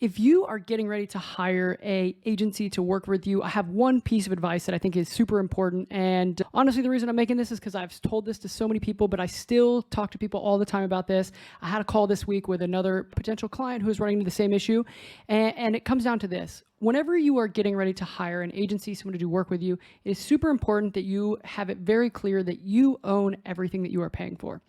If you are getting ready to hire a agency to work with you, I have one piece of advice that I think is super important. And honestly, the reason I'm making this is because I've told this to so many people, but I still talk to people all the time about this. I had a call this week with another potential client who is running into the same issue. And it comes down to this. Whenever you are getting ready to hire an agency, someone to do work with you, it is super important that you have it very clear that you own everything that you are paying for.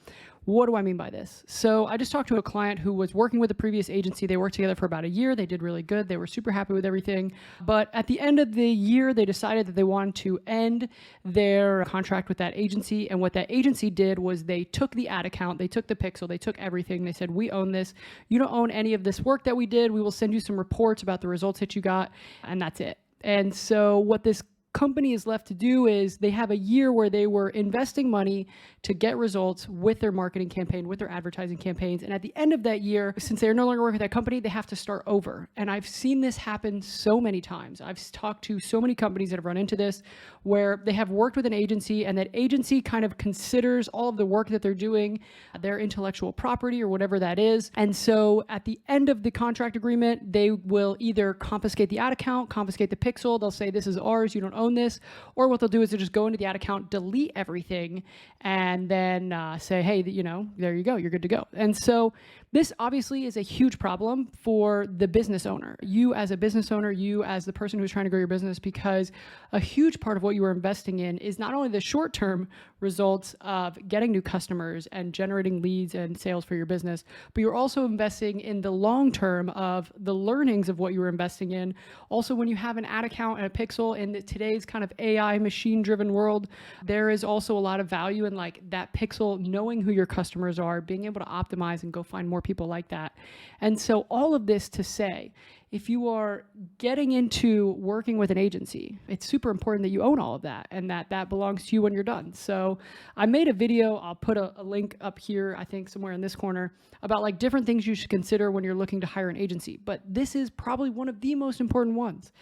What do I mean by this? So I just talked to a client who was working with a previous agency. They worked together for about a year. They did really good. They were super happy with everything. But at the end of the year, they decided that they wanted to end their contract with that agency. And what that agency did was they took the ad account, they took the pixel, they took everything. They said, we own this. You don't own any of this work that we did. We will send you some reports about the results that you got, and that's it. And so what this company is left to do is they have a year where they were investing money to get results with their marketing campaign, with their advertising campaigns. And at the end of that year, since they're no longer working with that company, they have to start over. And I've seen this happen so many times. I've talked to so many companies that have run into this where they have worked with an agency and that agency kind of considers all of the work that they're doing their intellectual property or whatever that is. And so at the end of the contract agreement, they will either confiscate the ad account, confiscate the pixel. They'll say, this is ours, you don't own this. Or what they'll do is they'll just go into the ad account, delete everything, and then say, hey, there you go, you're good to go. And so this obviously is a huge problem for the business owner. You as a business owner, you as the person who's trying to grow your business, because a huge part of what you are investing in is not only the short-term results of getting new customers and generating leads and sales for your business, but you're also investing in the long term of the learnings of what you were investing in. Also, when you have an ad account and a pixel in today's kind of AI machine-driven world, there is also a lot of value in like that pixel, knowing who your customers are, being able to optimize and go find more people like that. And so all of this to say, if you are getting into working with an agency, it's super important that you own all of that and that belongs to you when you're done. So I made a video, I'll put a link up here, I think somewhere in this corner, about like different things you should consider when you're looking to hire an agency. But this is probably one of the most important ones.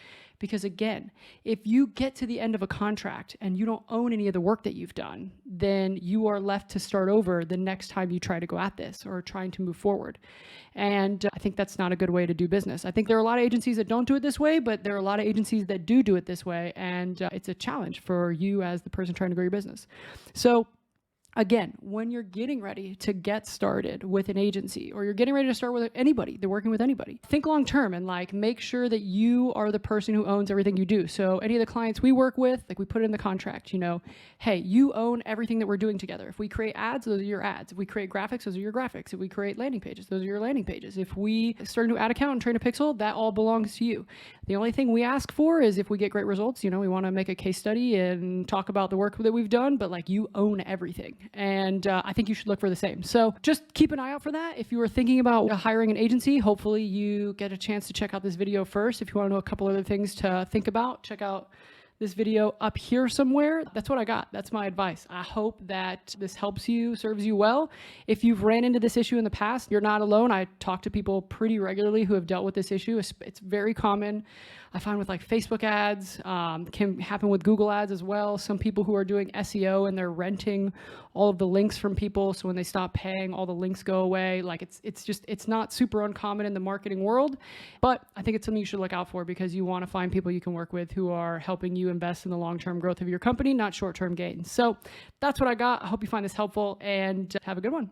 Because again, if you get to the end of a contract and you don't own any of the work that you've done, then you are left to start over the next time you try to go at this or trying to move forward. And I think that's not a good way to do business. I think there are a lot of agencies that don't do it this way, but there are a lot of agencies that do it this way. And it's a challenge for you as the person trying to grow your business. So again, when you're getting ready to get started with an agency or you're getting ready to start with anybody, they're working with anybody, think long term and like make sure that you are the person who owns everything you do. So any of the clients we work with, like we put it in the contract, hey, you own everything that we're doing together. If we create ads, those are your ads. If we create graphics, those are your graphics. If we create landing pages, those are your landing pages. If we start a new ad account and train a pixel, that all belongs to you. The only thing we ask for is if we get great results, we want to make a case study and talk about the work that we've done, but like you own everything. And I think you should look for the same. So just keep an eye out for that. If you are thinking about hiring an agency, hopefully you get a chance to check out this video first. If you want to know a couple other things to think about, check out this video up here somewhere. That's what I got. That's my advice. I hope that this helps you, serves you well. If you've ran into this issue in the past, you're not alone. I talk to people pretty regularly who have dealt with this issue. It's very common. I find with like Facebook ads, can happen with Google ads as well. Some people who are doing SEO and they're renting all of the links from people. So when they stop paying, all the links go away. Like it's not super uncommon in the marketing world, but I think it's something you should look out for because you want to find people you can work with who are helping you invest in the long-term growth of your company, not short-term gains. So that's what I got. I hope you find this helpful and have a good one.